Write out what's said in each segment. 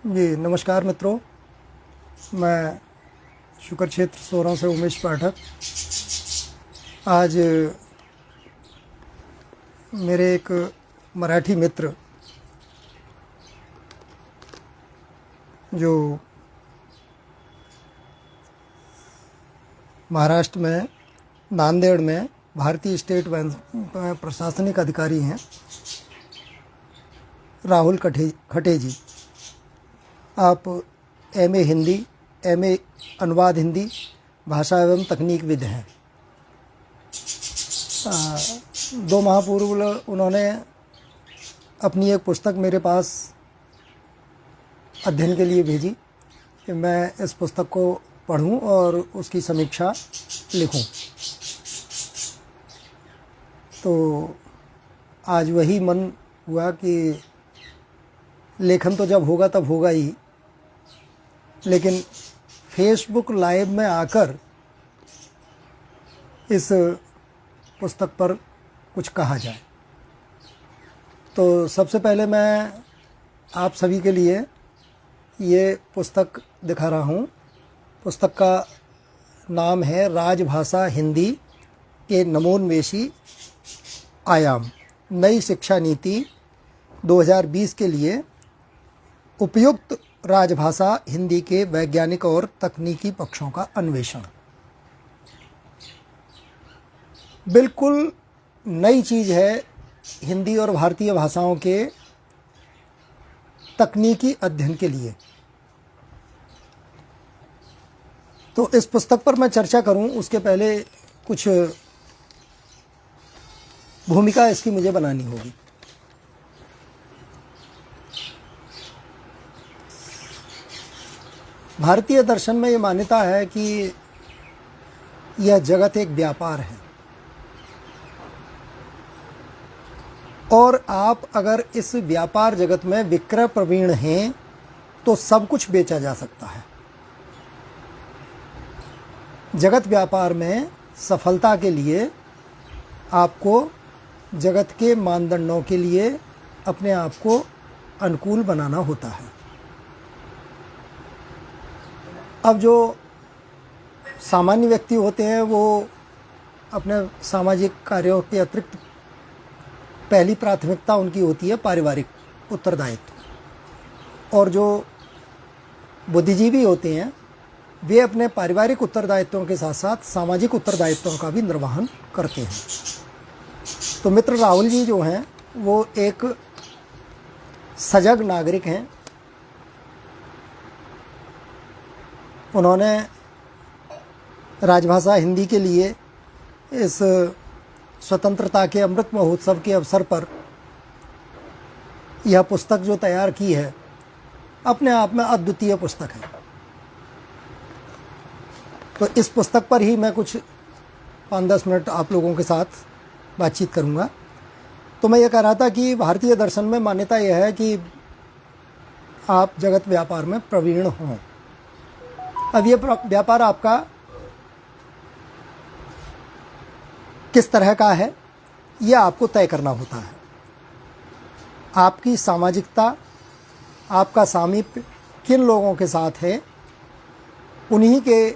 जी नमस्कार मित्रों। मैं शुक्र क्षेत्र सोरों से उमेश पाठक। आज मेरे एक मराठी मित्र जो महाराष्ट्र में नांदेड़ में भारतीय स्टेट बैंक प्रशासनिक अधिकारी हैं, राहुल खटे जी। आप एमए हिंदी, एमए अनुवाद हिंदी भाषा एवं तकनीक विद हैं। 2 माह पूर्व उन्होंने अपनी एक पुस्तक मेरे पास अध्ययन के लिए भेजी कि मैं इस पुस्तक को पढूं और उसकी समीक्षा लिखूं। तो आज वही मन हुआ कि लेखन तो जब होगा तब होगा ही, लेकिन फेसबुक लाइव में आकर इस पुस्तक पर कुछ कहा जाए। तो सबसे पहले मैं आप सभी के लिए ये पुस्तक दिखा रहा हूँ। पुस्तक का नाम है राजभाषा हिंदी के नमोन्वेषी आयाम, नई शिक्षा नीति 2020 के लिए उपयुक्त राजभाषा हिंदी के वैज्ञानिक और तकनीकी पक्षों का अन्वेषण। बिल्कुल नई चीज़ है हिंदी और भारतीय भाषाओं के तकनीकी अध्ययन के लिए। तो इस पुस्तक पर मैं चर्चा करूं उसके पहले कुछ भूमिका इसकी मुझे बनानी होगी। भारतीय दर्शन में ये मान्यता है कि यह जगत एक व्यापार है और आप अगर इस व्यापार जगत में विक्रय प्रवीण हैं तो सब कुछ बेचा जा सकता है। जगत व्यापार में सफलता के लिए आपको जगत के मानदंडों के लिए अपने आप को अनुकूल बनाना होता है। अब जो सामान्य व्यक्ति होते हैं वो अपने सामाजिक कार्यों के अतिरिक्त पहली प्राथमिकता उनकी होती है पारिवारिक उत्तरदायित्व, और जो बुद्धिजीवी होते हैं वे अपने पारिवारिक उत्तरदायित्वों के साथ साथ सामाजिक उत्तरदायित्वों का भी निर्वहन करते हैं। तो मित्र राहुल जी जो हैं वो एक सजग नागरिक हैं। उन्होंने राजभाषा हिंदी के लिए इस स्वतंत्रता के अमृत महोत्सव के अवसर पर यह पुस्तक जो तैयार की है अपने आप में अद्वितीय पुस्तक है। तो इस पुस्तक पर ही मैं कुछ 5-10 मिनट आप लोगों के साथ बातचीत करूंगा। तो मैं ये कह रहा था कि भारतीय दर्शन में मान्यता यह है कि आप जगत व्यापार में प्रवीण हों। अब ये व्यापार आपका किस तरह का है ये आपको तय करना होता है। आपकी सामाजिकता, आपका सामीप्य किन लोगों के साथ है, उन्हीं के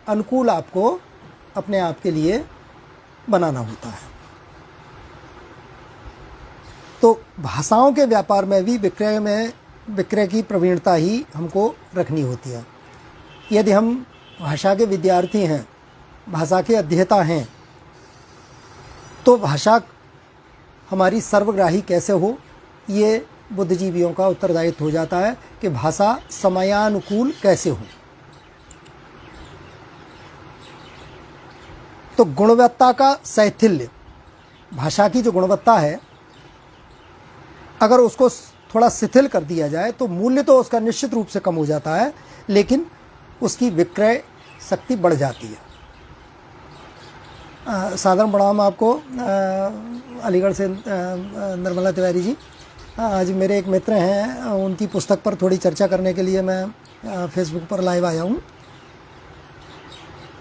अनुकूल आपको अपने आप के लिए बनाना होता है। तो भाषाओं के व्यापार में भी विक्रय की प्रवीणता ही हमको रखनी होती है। यदि हम भाषा के विद्यार्थी हैं, भाषा के अध्येता हैं, तो भाषा हमारी सर्वग्राही कैसे हो ये बुद्धिजीवियों का उत्तरदायित्व हो जाता है कि भाषा समयानुकूल कैसे हो। तो गुणवत्ता का शैथिल्य, भाषा की जो गुणवत्ता है अगर उसको थोड़ा शिथिल कर दिया जाए तो मूल्य तो उसका निश्चित रूप से कम हो जाता है, लेकिन उसकी विक्रय शक्ति बढ़ जाती है। साधारण प्रणाम आपको। अलीगढ़ से निर्मला तिवारी जी। आज मेरे एक मित्र हैं, उनकी पुस्तक पर थोड़ी चर्चा करने के लिए मैं फेसबुक पर लाइव आया हूँ।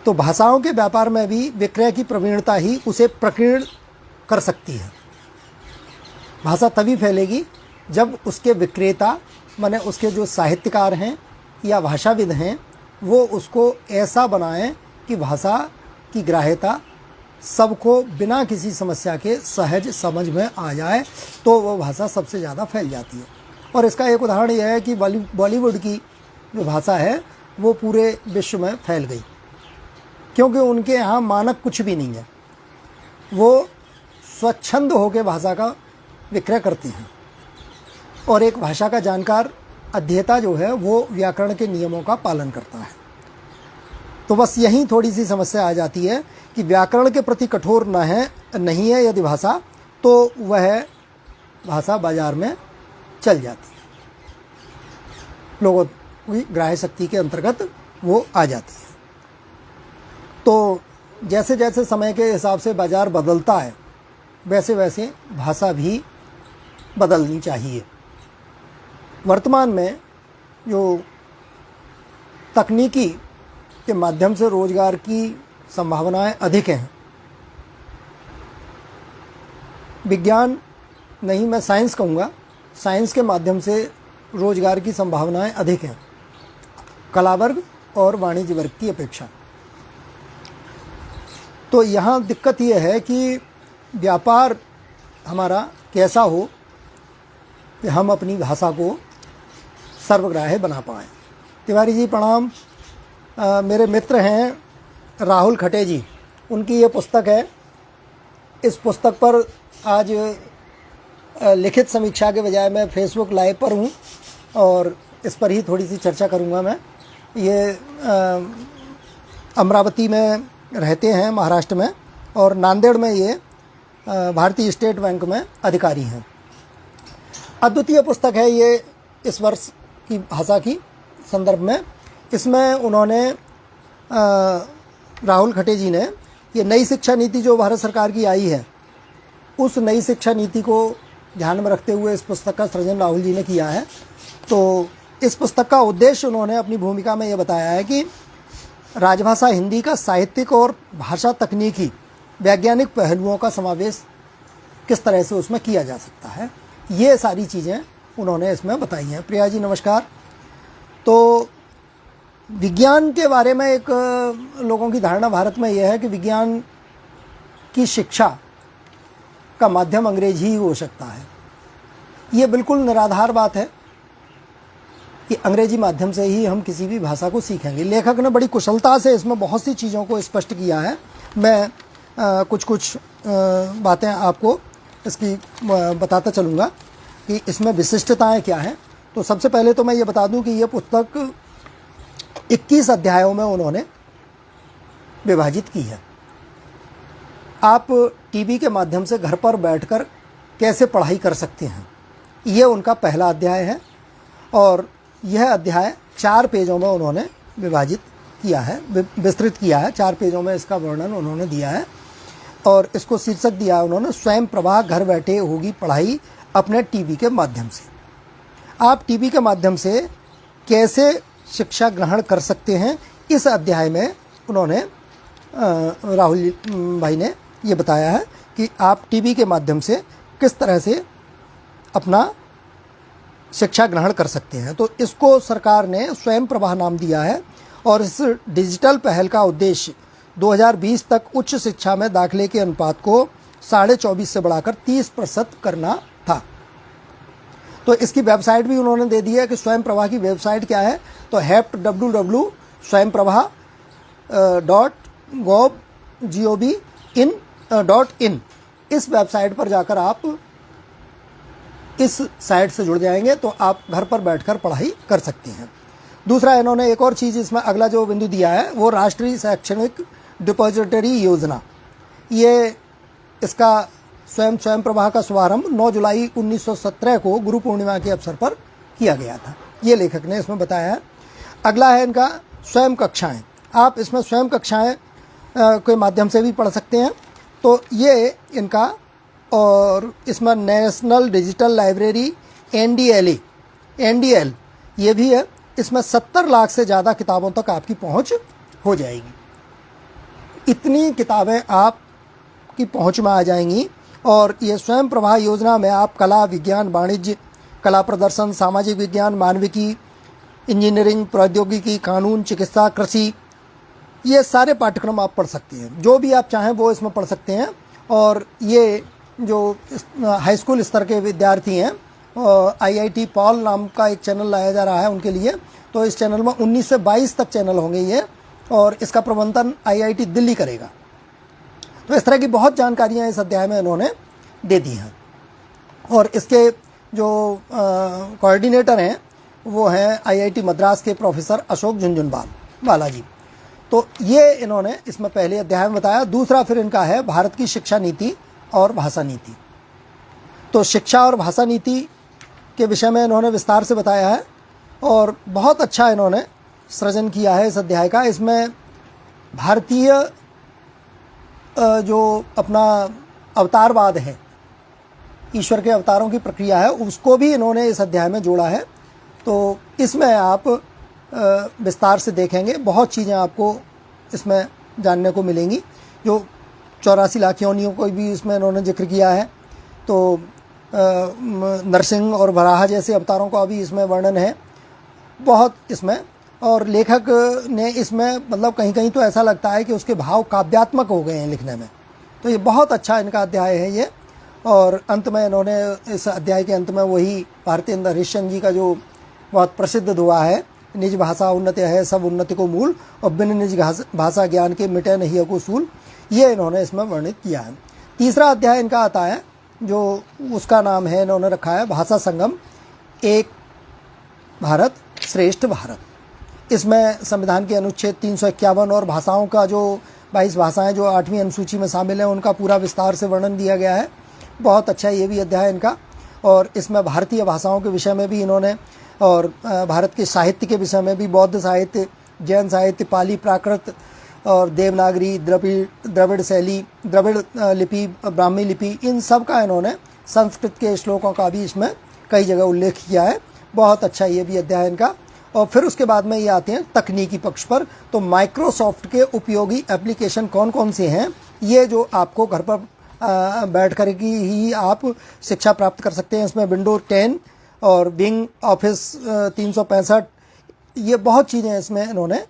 तो भाषाओं के व्यापार में भी विक्रय की प्रवीणता ही उसे प्रकीर्ण कर सकती है। भाषा तभी फैलेगी जब उसके विक्रेता माने उसके जो साहित्यकार हैं या भाषाविद हैं वो उसको ऐसा बनाएं कि भाषा की ग्राह्यता सबको बिना किसी समस्या के सहज समझ में आ जाए, तो वो भाषा सबसे ज़्यादा फैल जाती है। और इसका एक उदाहरण यह है कि बॉलीवुड की जो भाषा है वो पूरे विश्व में फैल गई, क्योंकि उनके यहाँ मानक कुछ भी नहीं है। वो स्वच्छंद होकर भाषा का विक्रय करते हैं, और एक भाषा का जानकार अध्येता जो है वो व्याकरण के नियमों का पालन करता है। तो बस यहीं थोड़ी सी समस्या आ जाती है कि व्याकरण के प्रति कठोर नहीं है यदि भाषा, तो वह भाषा बाजार में चल जाती है, लोगों की ग्राह्य शक्ति के अंतर्गत वो आ जाती है। तो जैसे जैसे समय के हिसाब से बाजार बदलता है वैसे वैसे भाषा भी बदलनी चाहिए। वर्तमान में जो तकनीकी के माध्यम से रोजगार की संभावनाएं अधिक हैं, विज्ञान नहीं मैं साइंस कहूँगा, साइंस के माध्यम से रोजगार की संभावनाएं अधिक हैं कला वर्ग और वाणिज्य वर्ग की अपेक्षा। तो यहाँ दिक्कत ये है कि व्यापार हमारा कैसा हो कि हम अपनी भाषा को सर्वग्राह्य बना पाएँ। तिवारी जी प्रणाम। मेरे मित्र हैं राहुल खटे जी, उनकी ये पुस्तक है। इस पुस्तक पर आज लिखित समीक्षा के बजाय मैं फेसबुक लाइव पर हूँ और इस पर ही थोड़ी सी चर्चा करूँगा मैं। ये अमरावती में रहते हैं महाराष्ट्र में, और नांदेड़ में ये भारतीय स्टेट बैंक में अधिकारी हैं। अद्वितीय पुस्तक है ये इस वर्ष की भाषा की संदर्भ में। इसमें उन्होंने राहुल खटे जी ने ये नई शिक्षा नीति जो भारत सरकार की आई है, उस नई शिक्षा नीति को ध्यान में रखते हुए इस पुस्तक का सृजन राहुल जी ने किया है। तो इस पुस्तक का उद्देश्य उन्होंने अपनी भूमिका में ये बताया है कि राजभाषा हिंदी का साहित्यिक और भाषा तकनीकी वैज्ञानिक पहलुओं का समावेश किस तरह से उसमें किया जा सकता है, ये सारी चीज़ें उन्होंने इसमें बताई हैं। प्रिया जी नमस्कार। तो विज्ञान के बारे में एक लोगों की धारणा भारत में यह है कि विज्ञान की शिक्षा का माध्यम अंग्रेजी ही हो सकता है। ये बिल्कुल निराधार बात है कि अंग्रेजी माध्यम से ही हम किसी भी भाषा को सीखेंगे। लेखक ने बड़ी कुशलता से इसमें बहुत सी चीज़ों को स्पष्ट किया है। मैं कुछ बातें आपको इसकी बताता चलूँगा कि इसमें विशिष्टताएं क्या हैं। तो सबसे पहले तो मैं ये बता दूं कि ये पुस्तक 21 अध्यायों में उन्होंने विभाजित की है। आप टीवी के माध्यम से घर पर बैठकर कैसे पढ़ाई कर सकते हैं, ये उनका पहला अध्याय है। और यह अध्याय 4 पेजों में उन्होंने विभाजित किया है, विस्तृत किया है। 4 पेजों में इसका वर्णन उन्होंने दिया है और इसको शीर्षक दिया है उन्होंने, स्वयं प्रभा घर बैठे होगी पढ़ाई अपने टीवी के माध्यम से। आप टीवी के माध्यम से कैसे शिक्षा ग्रहण कर सकते हैं, इस अध्याय में उन्होंने राहुल भाई ने ये बताया है कि आप टीवी के माध्यम से किस तरह से अपना शिक्षा ग्रहण कर सकते हैं। तो इसको सरकार ने स्वयं प्रभा नाम दिया है और इस डिजिटल पहल का उद्देश्य 2020 तक उच्च शिक्षा में दाखिले के अनुपात को 24.5 से बढ़ाकर 30% करना था। तो इसकी वेबसाइट भी उन्होंने दे दी है कि स्वयं प्रभा की वेबसाइट क्या है। तो www.swayamprabha.gov.in इस वेबसाइट पर जाकर आप इस साइट से जुड़ जाएंगे तो आप घर पर बैठकर पढ़ाई कर सकते हैं। दूसरा, इन्होंने एक और चीज़ इसमें अगला जो बिंदु दिया है वो राष्ट्रीय शैक्षणिक डिपॉजिटरी योजना। ये इसका स्वयं प्रभा का शुभारंभ 9 जुलाई 1917 को गुरु पूर्णिमा के अवसर पर किया गया था, ये लेखक ने इसमें बताया है। अगला है इनका स्वयं कक्षाएं। आप इसमें स्वयं कक्षाएं के माध्यम से भी पढ़ सकते हैं। तो ये इनका, और इसमें नेशनल डिजिटल लाइब्रेरी NDL ये भी है। इसमें 70 लाख से ज़्यादा किताबों तक आपकी पहुंच हो जाएगी। इतनी किताबें आपकी पहुंच में आ जाएंगी। और ये स्वयं प्रभा योजना में आप कला, विज्ञान, वाणिज्य, कला प्रदर्शन, सामाजिक विज्ञान, मानविकी, इंजीनियरिंग, प्रौद्योगिकी, कानून, चिकित्सा, कृषि, ये सारे पाठ्यक्रम आप पढ़ सकते हैं। जो भी आप चाहें वो इसमें पढ़ सकते हैं। और ये जो हाई स्कूल स्तर के विद्यार्थी हैं, IIT पॉल नाम का एक चैनल लाया जा रहा है उनके लिए। तो इस चैनल में 19 से 22 तक चैनल होंगे ये, और इसका प्रबंधन IIT दिल्ली करेगा। तो इस तरह की बहुत जानकारियाँ इस अध्याय में इन्होंने दे दी हैं। और इसके जो कोऑर्डिनेटर हैं वो हैं IIT मद्रास के प्रोफेसर अशोक झुनझुनवाला जी। तो ये इन्होंने इसमें पहले अध्याय में बताया। दूसरा फिर इनका है भारत की शिक्षा नीति और भाषा नीति। तो शिक्षा और भाषा नीति के विषय में इन्होंने विस्तार से बताया है, और बहुत अच्छा इन्होंने सृजन किया है इस अध्याय का। इसमें भारतीय जो अपना अवतारवाद है, ईश्वर के अवतारों की प्रक्रिया है, उसको भी इन्होंने इस अध्याय में जोड़ा है। तो इसमें आप विस्तार से देखेंगे, बहुत चीज़ें आपको इसमें जानने को मिलेंगी। जो 84 लाख योनियों को भी इसमें इन्होंने जिक्र किया है। तो नरसिंह और वराह जैसे अवतारों का भी इसमें वर्णन है बहुत इसमें। और लेखक ने इसमें मतलब कहीं कहीं तो ऐसा लगता है कि उसके भाव काव्यात्मक हो गए हैं लिखने में। तो ये बहुत अच्छा इनका अध्याय है ये। और अंत में इन्होंने इस अध्याय के अंत में वही भारतेंद्र हरिश्चंद्र जी का जो बहुत प्रसिद्ध दुआ है, निज भाषा उन्नति है सब उन्नति को मूल, और बिन निज भाषा ज्ञान के मिटे नहीं को सूल, ये इन्होंने इसमें वर्णित किया है। तीसरा अध्याय इनका आता है जो उसका नाम है, इन्होंने रखा है भाषा संगम, एक भारत श्रेष्ठ भारत। इसमें संविधान के अनुच्छेद 351 और भाषाओं का जो 22 भाषाएं जो 8वीं अनुसूची में शामिल हैं उनका पूरा विस्तार से वर्णन दिया गया है। बहुत अच्छा ये भी अध्याय इनका। और इसमें भारतीय भाषाओं के विषय में भी इन्होंने, और भारत के साहित्य के विषय में भी, बौद्ध साहित्य, जैन साहित्य, पाली प्राकृत और देवनागरी, द्रविड़ शैली, द्रविड़ लिपि, ब्राह्मी लिपि, इन सब का इन्होंने, संस्कृत के श्लोकों का भी इसमें कई जगह उल्लेख किया है। बहुत अच्छा ये भी अध्याय इनका। और फिर उसके बाद में ये आते हैं तकनीकी पक्ष पर। तो माइक्रोसॉफ्ट के उपयोगी एप्लीकेशन कौन कौन से हैं, ये जो आपको घर पर बैठ कर ही आप शिक्षा प्राप्त कर सकते हैं। इसमें विंडोज 10 और बिंग ऑफिस 365, ये बहुत चीज़ें इसमें इन्होंने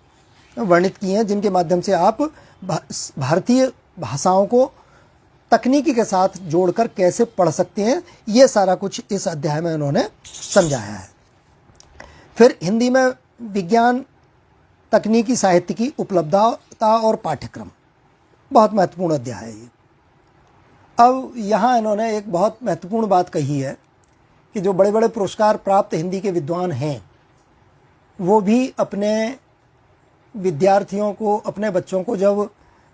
वर्णित की हैं जिनके माध्यम से आप भारतीय भाषाओं को तकनीकी के साथ जोड़कर कैसे पढ़ सकते हैं, ये सारा कुछ इस अध्याय में इन्होंने समझाया है। फिर हिंदी में विज्ञान, तकनीकी साहित्य की उपलब्धता और पाठ्यक्रम, बहुत महत्वपूर्ण अध्याय है ये। अब यहाँ इन्होंने एक बहुत महत्वपूर्ण बात कही है कि जो बड़े बड़े पुरस्कार प्राप्त हिंदी के विद्वान हैं वो भी अपने विद्यार्थियों को, अपने बच्चों को जब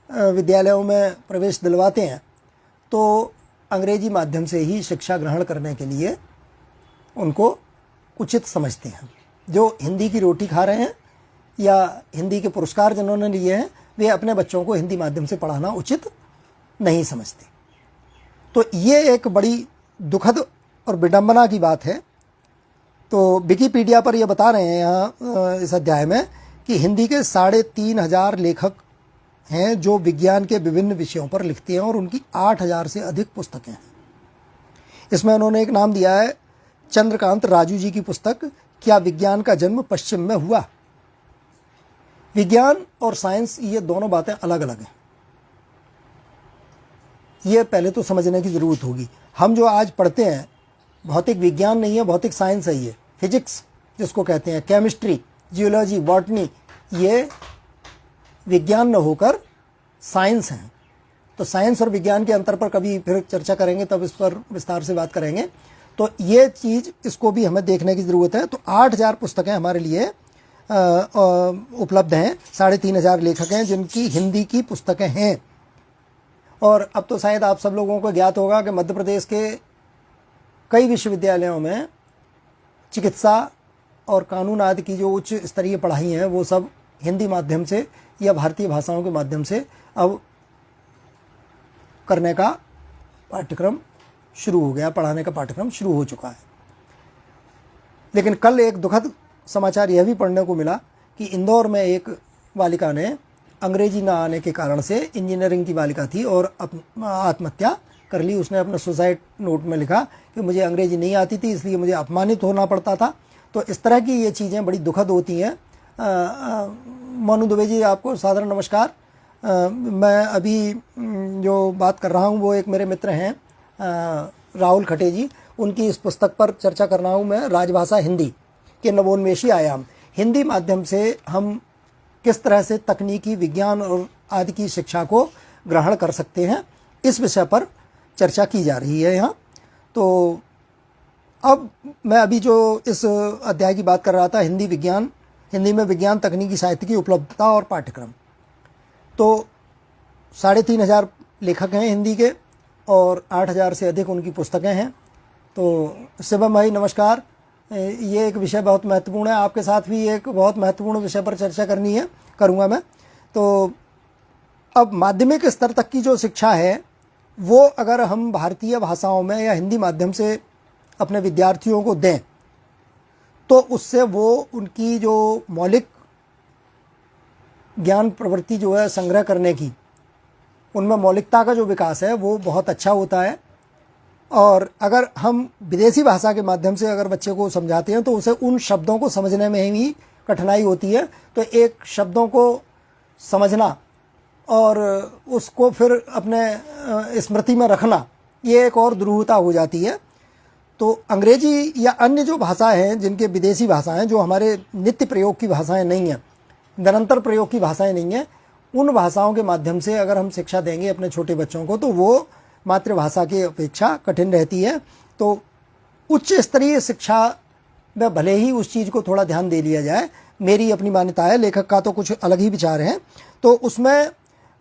विद्यालयों में प्रवेश दिलवाते हैं तो अंग्रेजी माध्यम से ही शिक्षा ग्रहण करने के लिए उनको उचित समझते हैं। जो हिंदी की रोटी खा रहे हैं या हिंदी के पुरस्कार जिन्होंने लिए हैं, वे अपने बच्चों को हिंदी माध्यम से पढ़ाना उचित नहीं समझते। तो ये एक बड़ी दुखद और विडंबना की बात है। तो विकिपीडिया पर ये बता रहे हैं यहाँ इस अध्याय में कि हिंदी के 3,500 लेखक हैं जो विज्ञान के विभिन्न विषयों पर लिखते हैं, और उनकी 8,000 से अधिक पुस्तकें हैं। इसमें उन्होंने एक नाम दिया है चंद्रकांत राजू जी की पुस्तक, क्या विज्ञान का जन्म पश्चिम में हुआ। विज्ञान और साइंस, ये दोनों बातें अलग अलग हैं, ये पहले तो समझने की ज़रूरत होगी। हम जो आज पढ़ते हैं भौतिक विज्ञान नहीं है, भौतिक साइंस है। ये फिजिक्स जिसको कहते हैं, केमिस्ट्री, जियोलॉजी, बॉटनी, ये विज्ञान न होकर साइंस हैं। तो साइंस और विज्ञान के अंतर पर कभी फिर चर्चा करेंगे, तब इस पर विस्तार से बात करेंगे। तो ये चीज़, इसको भी हमें देखने की ज़रूरत है। तो 8,000 पुस्तकें हमारे लिए उपलब्ध हैं, 3,500 लेखक हैं जिनकी हिंदी की पुस्तकें हैं। और अब तो शायद आप सब लोगों को ज्ञात होगा कि मध्य प्रदेश के कई विश्वविद्यालयों में चिकित्सा और कानून आदि की जो उच्च स्तरीय पढ़ाई हैं वो सब हिंदी माध्यम से या भारतीय भाषाओं के माध्यम से अब करने का पाठ्यक्रम शुरू हो गया, पढ़ाने का पाठ्यक्रम शुरू हो चुका है। लेकिन कल एक दुखद समाचार यह भी पढ़ने को मिला कि इंदौर में एक बालिका ने अंग्रेजी न आने के कारण से, इंजीनियरिंग की बालिका थी और आत्महत्या कर ली। उसने अपने सुसाइड नोट में लिखा कि मुझे अंग्रेजी नहीं आती थी, इसलिए मुझे अपमानित होना पड़ता था। तो इस तरह की ये चीज़ें बड़ी दुखद होती हैं। मोनू दुबे जी, आपको सादर नमस्कार। मैं अभी जो बात कर रहा हूँ वो एक मेरे मित्र हैं राहुल खटे जी, उनकी इस पुस्तक पर चर्चा कर रहा हूँ मैं, राजभाषा हिंदी के नवोन्मेषी आयाम। हिंदी माध्यम से हम किस तरह से तकनीकी, विज्ञान और आदि की शिक्षा को ग्रहण कर सकते हैं, इस विषय पर चर्चा की जा रही है यहाँ। तो अब मैं अभी जो इस अध्याय की बात कर रहा था, हिंदी में विज्ञान तकनीकी साहित्य की उपलब्धता और पाठ्यक्रम, तो 3500 लेखक हैं हिंदी के और 8000 से अधिक उनकी पुस्तकें हैं। तो शिवम भाई नमस्कार। ये एक विषय बहुत महत्वपूर्ण है, आपके साथ भी एक बहुत महत्वपूर्ण विषय पर चर्चा करूँगा मैं। तो अब माध्यमिक स्तर तक की जो शिक्षा है वो अगर हम भारतीय भाषाओं में या हिंदी माध्यम से अपने विद्यार्थियों को दें तो उससे वो उनकी जो मौलिक ज्ञान प्रवृत्ति जो है संग्रह करने की, उनमें मौलिकता का जो विकास है वो बहुत अच्छा होता है। और अगर हम विदेशी भाषा के माध्यम से अगर बच्चे को समझाते हैं तो उसे उन शब्दों को समझने में ही कठिनाई होती है। तो एक शब्दों को समझना और उसको फिर अपने स्मृति में रखना, ये एक और दुरूहता हो जाती है। तो अंग्रेजी या अन्य जो भाषाएं हैं, जिनके विदेशी भाषाएं जो हमारे नित्य प्रयोग की भाषाएं नहीं हैं, निरंतर प्रयोग की भाषाएं नहीं हैं, उन भाषाओं के माध्यम से अगर हम शिक्षा देंगे अपने छोटे बच्चों को तो वो मातृभाषा की अपेक्षा कठिन रहती है। तो उच्च स्तरीय शिक्षा में भले ही उस चीज़ को थोड़ा ध्यान दे लिया जाए, मेरी अपनी मान्यता है, लेखक का तो कुछ अलग ही विचार है। तो उसमें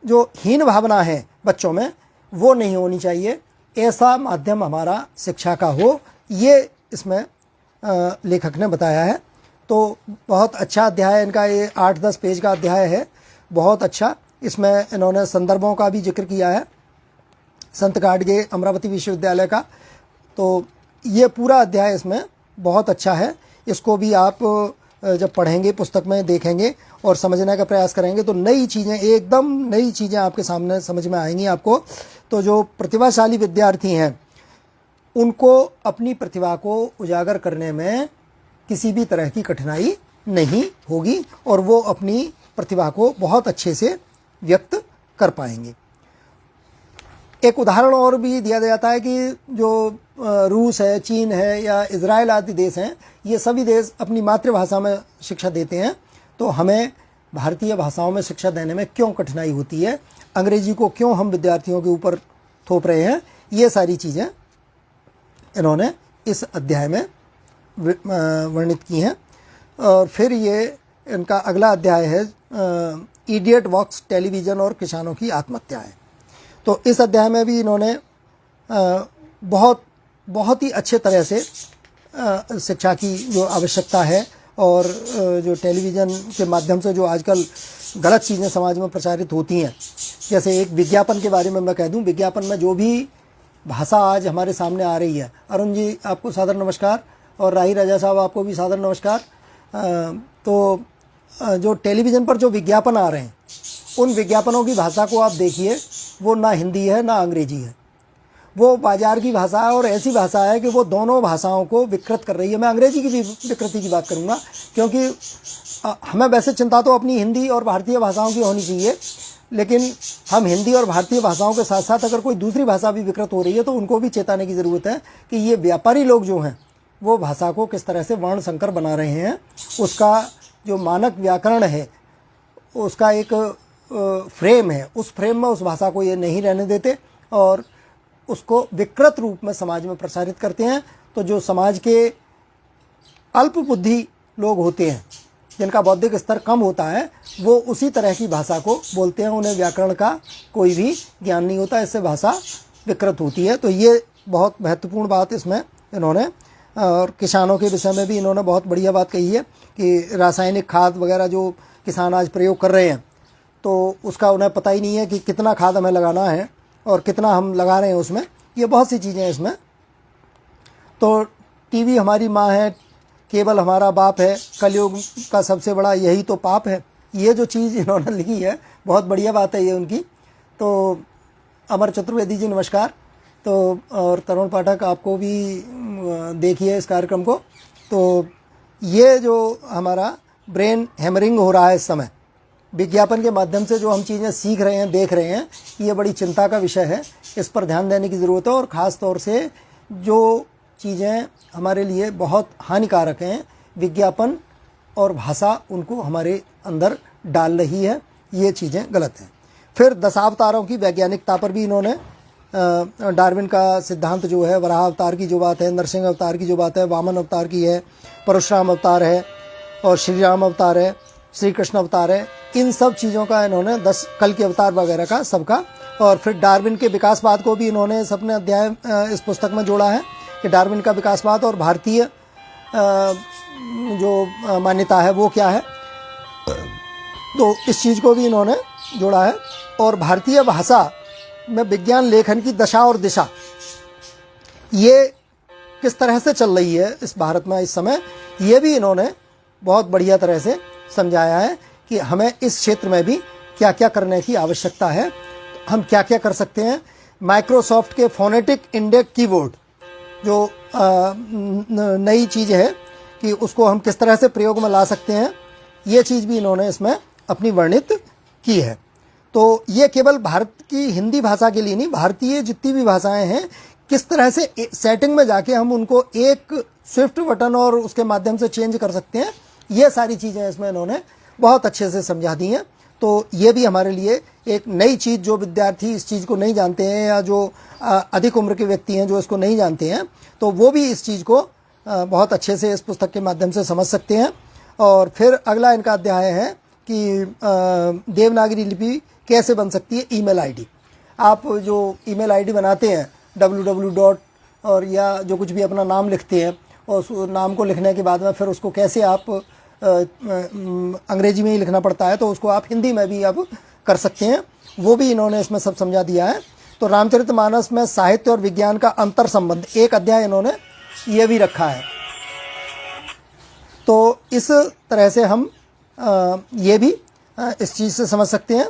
जो हीन भावना है बच्चों में वो नहीं होनी चाहिए, ऐसा माध्यम हमारा शिक्षा का हो, ये इसमें लेखक ने बताया है। तो बहुत अच्छा अध्याय है इनका, ये 8-10 पेज का अध्याय है, बहुत अच्छा। इसमें इन्होंने संदर्भों का भी जिक्र किया है, संत गाडगे अमरावती विश्वविद्यालय का। तो ये पूरा अध्याय इसमें बहुत अच्छा है। इसको भी आप जब पढ़ेंगे, पुस्तक में देखेंगे और समझने का प्रयास करेंगे तो नई चीज़ें, एकदम नई चीज़ें आपके सामने समझ में आएंगी आपको। तो जो प्रतिभाशाली विद्यार्थी हैं उनको अपनी प्रतिभा को उजागर करने में किसी भी तरह की कठिनाई नहीं होगी और वो अपनी प्रतिभा को बहुत अच्छे से व्यक्त कर पाएंगे। एक उदाहरण और भी दिया जाता है कि जो रूस है, चीन है या इजराइल आदि देश हैं, ये सभी देश अपनी मातृभाषा में शिक्षा देते हैं। तो हमें भारतीय भाषाओं में शिक्षा देने में क्यों कठिनाई होती है, अंग्रेजी को क्यों हम विद्यार्थियों के ऊपर थोप रहे हैं, ये सारी चीज़ें इन्होंने इस अध्याय में वर्णित की हैं। और फिर ये इनका अगला अध्याय है इडियट वॉक्स टेलीविज़न और किसानों की आत्महत्या है। तो इस अध्याय में भी इन्होंने बहुत ही अच्छे तरह से शिक्षा की जो आवश्यकता है और जो टेलीविज़न के माध्यम से जो आजकल गलत चीज़ें समाज में प्रचारित होती हैं, जैसे एक विज्ञापन के बारे में मैं कह दूं, विज्ञापन में जो भी भाषा आज हमारे सामने आ रही है, अरुण जी आपको सादर नमस्कार और राही राजा साहब आपको भी सादर नमस्कार। तो जो टेलीविज़न पर जो विज्ञापन आ रहे हैं उन विज्ञापनों की भाषा को आप देखिए, वो ना हिंदी है ना अंग्रेजी है, वो बाजार की भाषा है और ऐसी भाषा है कि वो दोनों भाषाओं को विकृत कर रही है। मैं अंग्रेजी की भी विकृति की बात करूँगा क्योंकि हमें वैसे चिंता तो अपनी हिंदी और भारतीय भाषाओं की होनी चाहिए, लेकिन हम हिंदी और भारतीय भाषाओं के साथ साथ अगर कोई दूसरी भाषा भी विकृत हो रही है तो उनको भी चेताने की ज़रूरत है कि ये व्यापारी लोग जो हैं वो भाषा को किस तरह से वर्ण संकर बना रहे हैं। उसका जो मानक व्याकरण है, उसका एक फ्रेम है, उस फ्रेम में उस भाषा को ये नहीं रहने देते और उसको विकृत रूप में समाज में प्रसारित करते हैं। तो जो समाज के अल्प बुद्धि लोग होते हैं, जिनका बौद्धिक स्तर कम होता है, वो उसी तरह की भाषा को बोलते हैं, उन्हें व्याकरण का कोई भी ज्ञान नहीं होता, इससे भाषा विकृत होती है। तो ये बहुत महत्वपूर्ण बात इसमें इन्होंने, और किसानों के विषय में भी इन्होंने बहुत बढ़िया बात कही है कि रासायनिक खाद वगैरह जो किसान आज प्रयोग कर रहे हैं तो उसका उन्हें पता ही नहीं है कि कितना खाद हमें लगाना है और कितना हम लगा रहे हैं उसमें, ये बहुत सी चीज़ें हैं इसमें। तो टीवी हमारी माँ है, केबल हमारा बाप है, कलयुग का सबसे बड़ा यही तो पाप है, ये जो चीज़ इन्होंने लिखी है बहुत बढ़िया बात है ये उनकी। तो अमर चतुर्वेदी जी नमस्कार। तो और तरुण पाठक आपको भी देखिए इस कार्यक्रम को। तो ये जो हमारा ब्रेन हैमरिंग हो रहा है इस समय, विज्ञापन के माध्यम से जो हम चीज़ें सीख रहे हैं, देख रहे हैं, ये बड़ी चिंता का विषय है। इस पर ध्यान देने की ज़रूरत है। और ख़ास तौर से जो चीज़ें हमारे लिए बहुत हानिकारक हैं, विज्ञापन और भाषा उनको हमारे अंदर डाल रही है, ये चीज़ें गलत हैं। फिर दशावतारों की वैज्ञानिकता पर भी इन्होंने डार्विन का सिद्धांत जो है, वराह अवतार की जो बात है, नरसिंह अवतार की जो बात है, वामन अवतार की है, परशुराम अवतार है और श्री राम अवतार है, श्री कृष्ण अवतार है, इन सब चीज़ों का इन्होंने 10 कल के अवतार वगैरह का सबका। और फिर डार्विन के विकासवाद को भी इन्होंने इस अपने अध्याय इस पुस्तक में जोड़ा है कि डार्विन का विकासवाद और भारतीय जो मान्यता है वो क्या है, तो इस चीज़ को भी इन्होंने जोड़ा है। और भारतीय भाषा में विज्ञान लेखन की दशा और दिशा ये किस तरह से चल रही है इस भारत में इस समय, ये भी इन्होंने बहुत बढ़िया तरह से समझाया है कि हमें इस क्षेत्र में भी क्या क्या करने की आवश्यकता है, हम क्या क्या कर सकते हैं। माइक्रोसॉफ्ट के फोनेटिक इंडेक्स कीबोर्ड जो नई चीज़ है कि उसको हम किस तरह से प्रयोग में ला सकते हैं, ये चीज़ भी इन्होंने इसमें अपनी वर्णित की है। तो ये केवल भारत की हिंदी भाषा के लिए नहीं, भारतीय जितनी भी भाषाएं हैं, किस तरह से सेटिंग में जाके हम उनको एक स्विफ्ट बटन और उसके माध्यम से चेंज कर सकते हैं, ये सारी चीज़ें इसमें इन्होंने बहुत अच्छे से समझा दी हैं। तो ये भी हमारे लिए एक नई चीज़, जो विद्यार्थी इस चीज़ को नहीं जानते हैं या जो अधिक उम्र के व्यक्ति हैं जो इसको नहीं जानते हैं, तो वो भी इस चीज़ को बहुत अच्छे से इस पुस्तक के माध्यम से समझ सकते हैं। और फिर अगला इनका अध्याय है कि देवनागरी लिपि कैसे बन सकती है। ईमेल आईडी, आप जो ईमेल आईडी बनाते हैं www. और या जो कुछ भी अपना नाम लिखते हैं और उस नाम को लिखने के बाद में फिर उसको कैसे आप अंग्रेजी में ही लिखना पड़ता है, तो उसको आप हिंदी में भी अब कर सकते हैं, वो भी इन्होंने इसमें सब समझा दिया है। तो रामचरितमानस में साहित्य और विज्ञान का अंतर संबंध एक अध्याय इन्होंने ये भी रखा है। तो इस तरह से हम ये भी इस चीज़ से समझ सकते हैं,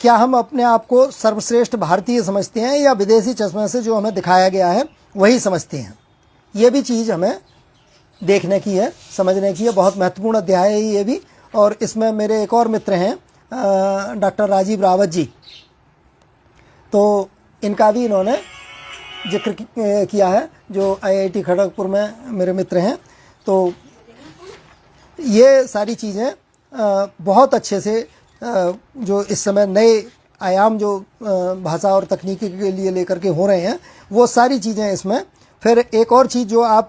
क्या हम अपने आप को सर्वश्रेष्ठ भारतीय समझते हैं या विदेशी चश्मे से जो हमें दिखाया गया है वही समझते हैं। ये भी चीज़ हमें देखने की है, समझने की है। बहुत महत्वपूर्ण अध्याय है ये भी। और इसमें मेरे एक और मित्र हैं डॉक्टर राजीव रावत जी, तो इनका भी इन्होंने जिक्र किया है, जो IIT खड़गपुर में मेरे मित्र हैं। तो ये सारी चीज़ें बहुत अच्छे से जो इस समय नए आयाम जो भाषा और तकनीकी के लिए लेकर के हो रहे हैं, वो सारी चीज़ें इसमें। फिर एक और चीज़ जो आप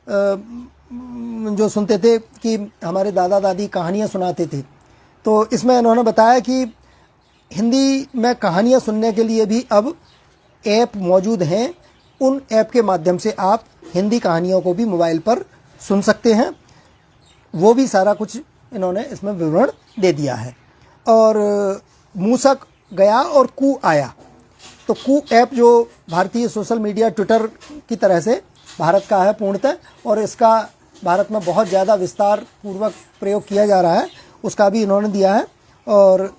जो सुनते थे कि हमारे दादा दादी कहानियाँ सुनाते थे, तो इसमें इन्होंने बताया कि हिंदी में कहानियाँ सुनने के लिए भी अब ऐप मौजूद हैं। उन ऐप के माध्यम से आप हिंदी कहानियों को भी मोबाइल पर सुन सकते हैं। वो भी सारा कुछ इन्होंने इसमें विवरण दे दिया है। और मूसक गया और कू आया, तो कू ऐप जो भारतीय सोशल मीडिया ट्विटर की तरह से भारत का है पूर्णतः, और इसका भारत में बहुत ज़्यादा विस्तार पूर्वक प्रयोग किया जा रहा है, उसका भी इन्होंने दिया है। और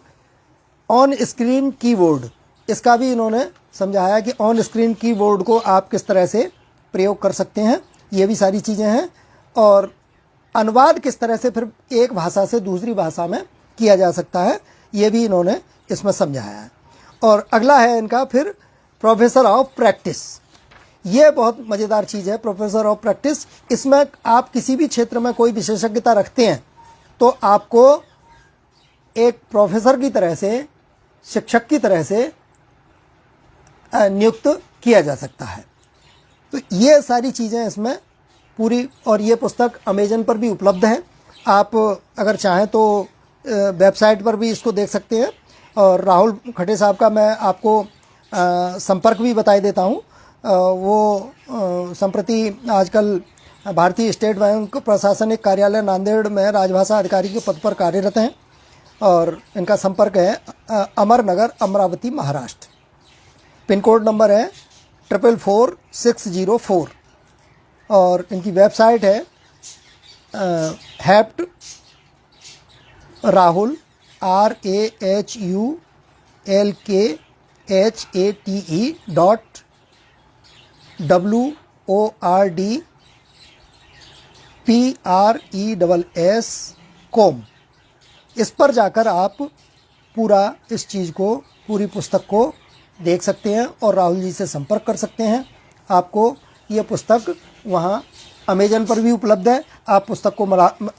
ऑन स्क्रीन कीबोर्ड, इसका भी इन्होंने समझाया कि ऑन स्क्रीन कीबोर्ड को आप किस तरह से प्रयोग कर सकते हैं, ये भी सारी चीज़ें हैं। और अनुवाद किस तरह से फिर एक भाषा से दूसरी भाषा में किया जा सकता है, ये भी इन्होंने इसमें समझाया है। और अगला है इनका फिर प्रोफेसर ऑफ प्रैक्टिस। ये बहुत मज़ेदार चीज़ है, प्रोफेसर ऑफ प्रैक्टिस। इसमें आप किसी भी क्षेत्र में कोई विशेषज्ञता रखते हैं तो आपको एक प्रोफेसर की तरह से, शिक्षक की तरह से नियुक्त किया जा सकता है। तो ये सारी चीज़ें इसमें पूरी, और ये पुस्तक अमेजन पर भी उपलब्ध है। आप अगर चाहें तो वेबसाइट पर भी इसको देख सकते हैं। और राहुल खटे साहब का मैं आपको संपर्क भी बता देता हूँ। वो संप्रति आजकल भारतीय स्टेट बैंक प्रशासनिक कार्यालय नांदेड़ में राजभाषा अधिकारी के पद पर कार्यरत हैं। और इनका संपर्क है Amarnagar, Amravati, Maharashtra. Pin code number है 444604। और इनकी वेबसाइट है हैप्ट राहुल RAHULKHATE WORDPRESS.com। इस पर जाकर आप पूरा इस चीज़ को, पूरी पुस्तक को देख सकते हैं और राहुल जी से संपर्क कर सकते हैं। आपको ये पुस्तक वहाँ अमेजन पर भी उपलब्ध है, आप पुस्तक को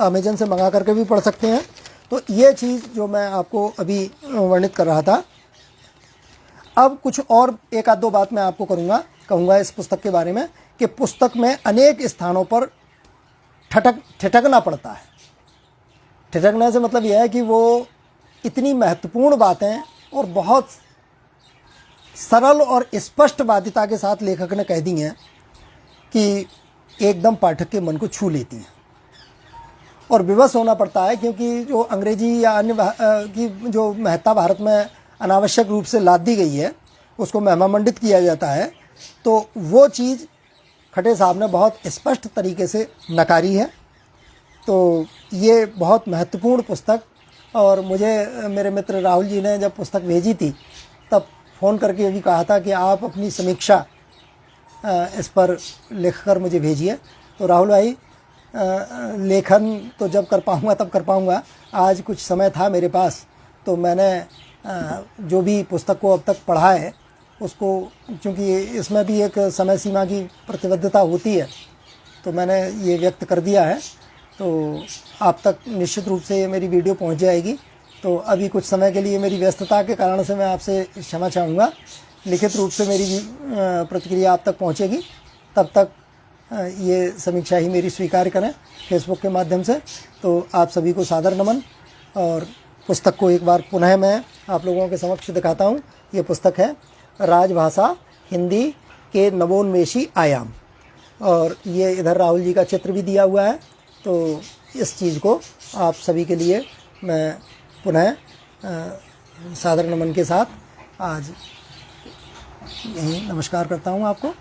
अमेजन से मंगा करके भी पढ़ सकते हैं। तो ये चीज़ जो मैं आपको अभी वर्णित कर रहा था। अब कुछ और एक आध दो बात मैं आपको कहूँगा इस पुस्तक के बारे में, कि पुस्तक में अनेक स्थानों पर ठिठकना पड़ता है। ठिठकने से मतलब यह है कि वो इतनी महत्वपूर्ण बातें और बहुत सरल और स्पष्ट बाध्यता के साथ लेखक ने कह दी हैं कि एकदम पाठक के मन को छू लेती हैं और विवश होना पड़ता है, क्योंकि जो अंग्रेजी या अन्य की जो महत्ता भारत में अनावश्यक रूप से लाद दी गई है, उसको महिमामंडित किया जाता है, तो वो चीज़ खटे साहब ने बहुत स्पष्ट तरीके से नकारी है। तो ये बहुत महत्वपूर्ण पुस्तक, और मुझे मेरे मित्र राहुल जी ने जब पुस्तक भेजी थी तब फ़ोन करके ये भी कहा था कि आप अपनी समीक्षा इस पर लिख कर मुझे भेजिए। तो राहुल भाई, लेखन तो जब कर पाऊँगा तब कर पाऊँगा। आज कुछ समय था मेरे पास, तो मैंने जो भी पुस्तक को अब तक पढ़ा है उसको, चूँकि इसमें भी एक समय सीमा की प्रतिबद्धता होती है, तो मैंने ये व्यक्त कर दिया है। तो आप तक निश्चित रूप से ये मेरी वीडियो पहुंच जाएगी। तो अभी कुछ समय के लिए मेरी व्यस्तता के कारण से मैं आपसे क्षमा चाहूँगा। लिखित रूप से मेरी प्रतिक्रिया आप तक पहुंचेगी, तब तक ये समीक्षा ही मेरी स्वीकार करें फेसबुक के माध्यम से। तो आप सभी को सादर नमन, और पुस्तक को एक बार पुनः मैं आप लोगों के समक्ष दिखाता हूँ। ये पुस्तक है राजभाषा हिंदी के नवोन्मेषी आयाम, और ये इधर राहुल जी का चित्र भी दिया हुआ है। तो इस चीज़ को आप सभी के लिए मैं पुनः सादर नमन के साथ आज यहीं नमस्कार करता हूँ आपको।